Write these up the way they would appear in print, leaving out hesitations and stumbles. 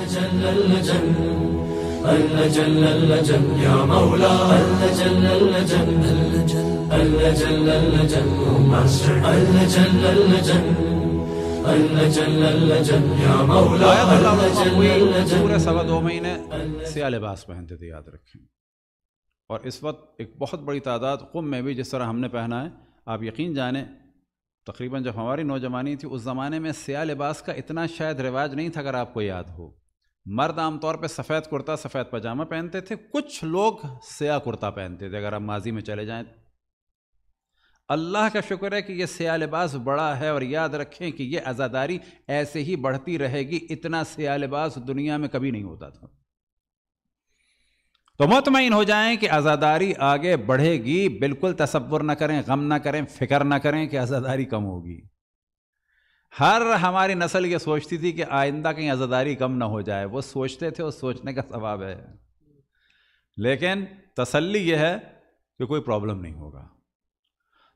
اللجن اللجن اللجن اللجن يا مولا اللجن اللجن اللجن اللجن اللجن اللجن اللجن اللجن يا مولا اللجن اللجن. پورے 2.25 مہینے سیاہ لباس پہنتے تھے، یاد رکھیں. اور اس وقت ایک بہت بڑی تعداد قم میں بھی جس طرح ہم نے پہنا ہے، آپ یقین جانیں تقریباً جب ہماری نوجوانی تھی اس زمانے میں سیاہ لباس کا اتنا شاید رواج نہیں تھا. اگر آپ کو یاد ہو، مرد عام طور پہ سفید کرتا سفید پاجامہ پہنتے تھے، کچھ لوگ سیاہ کرتا پہنتے تھے. اگر آپ ماضی میں چلے جائیں، اللہ کا شکر ہے کہ یہ سیاہ لباس بڑا ہے. اور یاد رکھیں کہ یہ عزاداری ایسے ہی بڑھتی رہے گی، اتنا سیاہ لباس دنیا میں کبھی نہیں ہوتا تھا. تو مطمئن ہو جائیں کہ عزاداری آگے بڑھے گی. بالکل تصور نہ کریں، غم نہ کریں، فکر نہ کریں کہ عزاداری کم ہوگی. ہر ہماری نسل یہ سوچتی تھی کہ آئندہ کہیں عزاداری کم نہ ہو جائے. وہ سوچتے تھے، وہ سوچنے کا ثواب ہے. لیکن تسلی یہ ہے کہ کوئی پرابلم نہیں ہوگا.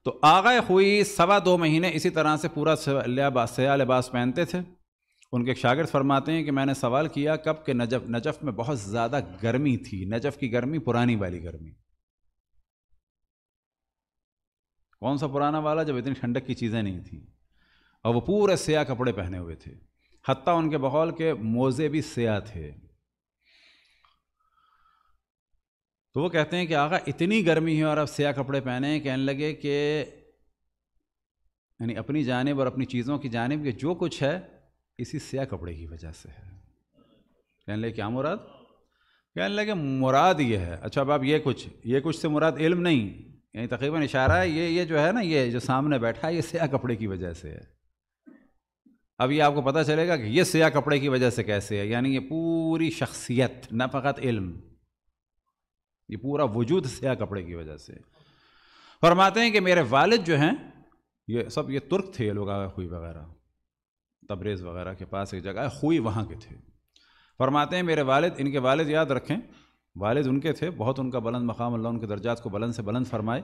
تو آغا خوئی 2.25 مہینے اسی طرح سے پورا سیاہ لباس پہنتے تھے. ان کے ایک شاگرد فرماتے ہیں کہ میں نے سوال کیا کب کہ نجف میں بہت زیادہ گرمی تھی. نجف کی گرمی پرانی والی گرمی. کون سا پرانا والا؟ جب اتنی ٹھنڈک کی چیزیں نہیں تھیں. اور وہ پورے سیاہ کپڑے پہنے ہوئے تھے، حتیٰ ان کے بقول کے موزے بھی سیاہ تھے. تو وہ کہتے ہیں کہ آقا اتنی گرمی ہے اور اب سیاہ کپڑے پہنے ہیں. کہنے لگے کہ یعنی اپنی جانب اور اپنی چیزوں کی جانب کہ جو کچھ ہے اسی سیاہ کپڑے کی وجہ سے ہے. کہنے لگے کیا مراد؟ کہنے لگے مراد یہ ہے. اچھا اب آپ یہ کچھ سے مراد علم نہیں، یعنی تقریباً اشارہ ہے یہ جو ہے نا، یہ جو سامنے بیٹھا ہے یہ سیاہ کپڑے کی وجہ سے ہے. اب یہ آپ کو پتہ چلے گا کہ یہ سیاہ کپڑے کی وجہ سے کیسے ہے. یعنی یہ پوری شخصیت، نہ فقط علم، یہ پورا وجود سیاہ کپڑے کی وجہ سے. فرماتے ہیں کہ میرے والد جو ہیں یہ ترک تھے. یہ لوگ آگے خوئی وغیرہ، تبریز وغیرہ کے پاس ایک جگہ ہے خوئی، وہاں کے تھے. فرماتے ہیں میرے والد، ان کے والد یاد رکھیں، والد ان کے تھے بہت، ان کا بلند مقام، اللہ ان کے درجات کو بلند سے بلند فرمائے.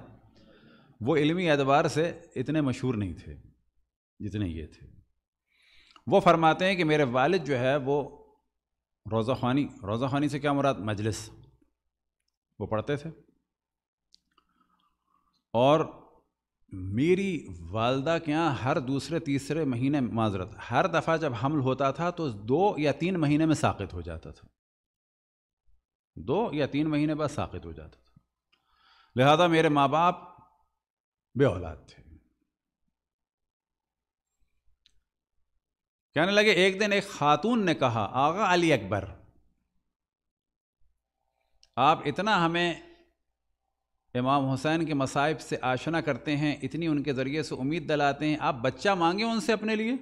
وہ علمی اعتبار سے اتنے مشہور نہیں تھے جتنے یہ تھے. وہ فرماتے ہیں کہ میرے والد جو ہے وہ روضہ خوانی سے کیا مراد؟ مجلس وہ پڑھتے تھے. اور میری والدہ کے یہاں ہر دوسرے تیسرے مہینے، معذرت، ہر دفعہ جب حمل ہوتا تھا تو 2 یا 3 مہینے میں ساقط ہو جاتا تھا. 2 یا 3 مہینے بعد ساقط ہو جاتا تھا. لہذا میرے ماں باپ بے اولاد تھے. کہنے لگے ایک دن ایک خاتون نے کہا آغا علی اکبر، آپ اتنا ہمیں امام حسین کے مصائب سے آشنا کرتے ہیں، اتنی ان کے ذریعے سے امید دلاتے ہیں، آپ بچہ مانگیں ان سے اپنے لیے.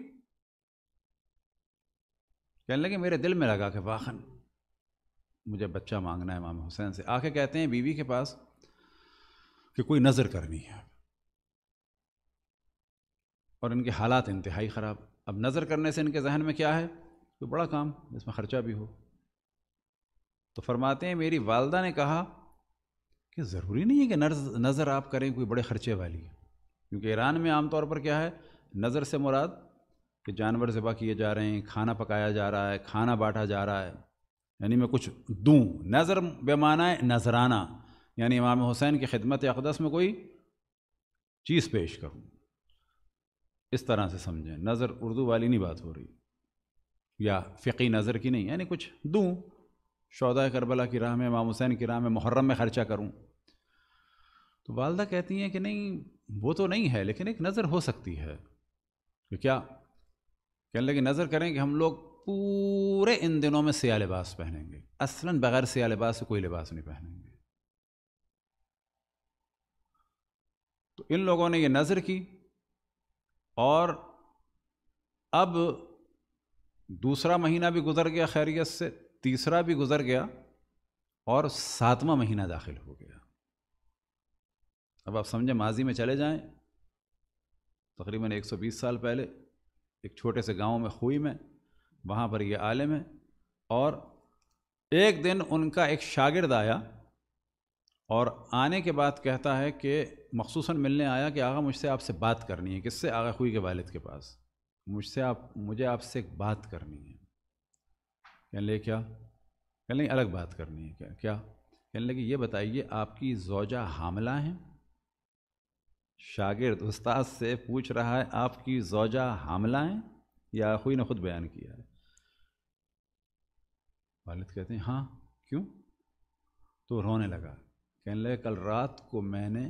کہنے لگے میرے دل میں لگا کہ واقعاً مجھے بچہ مانگنا ہے امام حسین سے. آ کے کہتے ہیں بیوی کے پاس کہ کوئی نظر کرنی ہے، اور ان کے حالات انتہائی خراب. اب نظر کرنے سے ان کے ذہن میں کیا ہے؟ کوئی بڑا کام جس میں خرچہ بھی ہو. تو فرماتے ہیں میری والدہ نے کہا کہ ضروری نہیں ہے کہ نظر آپ کریں کوئی بڑے خرچے والی، کیونکہ ایران میں عام طور پر کیا ہے، نظر سے مراد کہ جانور ذبح کیے جا رہے ہیں، کھانا پکایا جا رہا ہے، کھانا بانٹا جا رہا ہے، یعنی میں کچھ دوں. نظر بے معنی ہے نذرانہ، یعنی امام حسین کی خدمت اقدس میں کوئی چیز پیش کروں. اس طرح سے سمجھیں، نظر اردو والی نہیں بات ہو رہی، یا فقی نظر کی نہیں، یعنی کچھ دوں، شہدائے کربلا کی راہ میں، امام حسین کی راہ میں، محرم میں خرچہ کروں. تو والدہ کہتی ہیں کہ نہیں وہ تو نہیں ہے، لیکن ایک نظر ہو سکتی ہے. کہ کیا؟ کہنے لگے نظر کریں کہ ہم لوگ پورے ان دنوں میں سیاہ لباس پہنیں گے، اصلاً بغیر سیاہ لباس سے کوئی لباس نہیں پہنیں گے. تو ان لوگوں نے یہ نظر کی، اور اب دوسرا مہینہ بھی گزر گیا خیریت سے، تیسرا بھی گزر گیا، اور 7واں مہینہ داخل ہو گیا. اب آپ سمجھیں ماضی میں چلے جائیں، تقریباً 120 سال پہلے ایک چھوٹے سے گاؤں میں خوئی میں، وہاں پر یہ عالم ہے. اور ایک دن ان کا ایک شاگرد آیا، اور آنے کے بعد کہتا ہے کہ مخصوصاً ملنے آیا کہ آغا مجھ سے آپ سے بات کرنی ہے. کس سے؟ آغا خوئی کے والد کے پاس. مجھے آپ سے ایک بات کرنی ہے. کہنے لگے کیا؟ کہنے لگے الگ بات کرنی ہے کیا؟ کہنے لگے یہ بتائیے آپ کی زوجہ حاملہ ہیں؟ شاگرد استاد سے پوچھ رہا ہے آپ کی زوجہ حاملہ ہیں یا کوئی نے خود بیان کیا ہے؟ والد کہتے ہیں ہاں کیوں؟ تو رونے لگا، کہنے لگے کل رات کو میں نے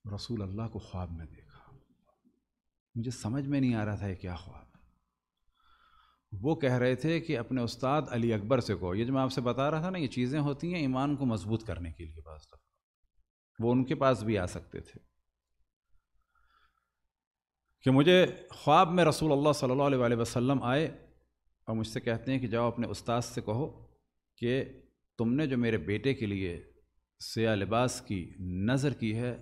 رسول اللہ کو خواب میں دیکھا، مجھے سمجھ میں نہیں آ رہا تھا یہ کیا خواب ہے۔ وہ کہہ رہے تھے کہ اپنے استاد علی اکبر سے کہو، یہ جو میں آپ سے بتا رہا تھا نا، یہ چیزیں ہوتی ہیں ایمان کو مضبوط کرنے کے لیے، بعض دفعہ وہ ان کے پاس بھی آ سکتے تھے کہ مجھے خواب میں رسول اللہ صلی اللہ علیہ وسلم آئے اور مجھ سے کہتے ہیں کہ جاؤ اپنے استاد سے کہو کہ تم نے جو میرے بیٹے کے لیے سیاہ لباس کی نظر کی ہے،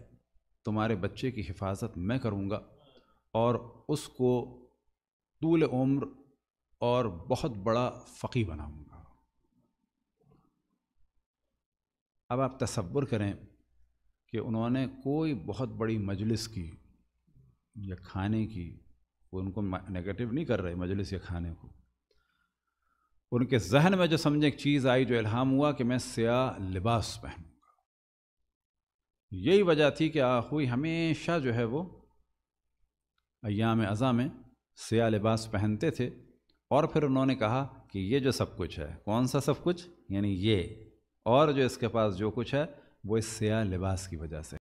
تمہارے بچے کی حفاظت میں کروں گا اور اس کو طول عمر اور بہت بڑا فقیہ بناؤں گا۔ اب آپ تصور کریں کہ انہوں نے کوئی بہت بڑی مجلس کی یا کھانے کی، وہ ان کو نگیٹو نہیں کر رہے مجلس یا کھانے کو، ان کے ذہن میں جو سمجھے ایک چیز آئی، جو الہام ہوا کہ میں سیاہ لباس پہنوں گا۔ یہی وجہ تھی کہ آخوئی ہمیشہ جو ہے وہ ایام عزا میں سیاہ لباس پہنتے تھے، اور پھر انہوں نے کہا کہ یہ جو سب کچھ ہے، کون سا سب کچھ؟ یعنی یہ اور جو اس کے پاس جو کچھ ہے وہ اس سیاہ لباس کی وجہ سے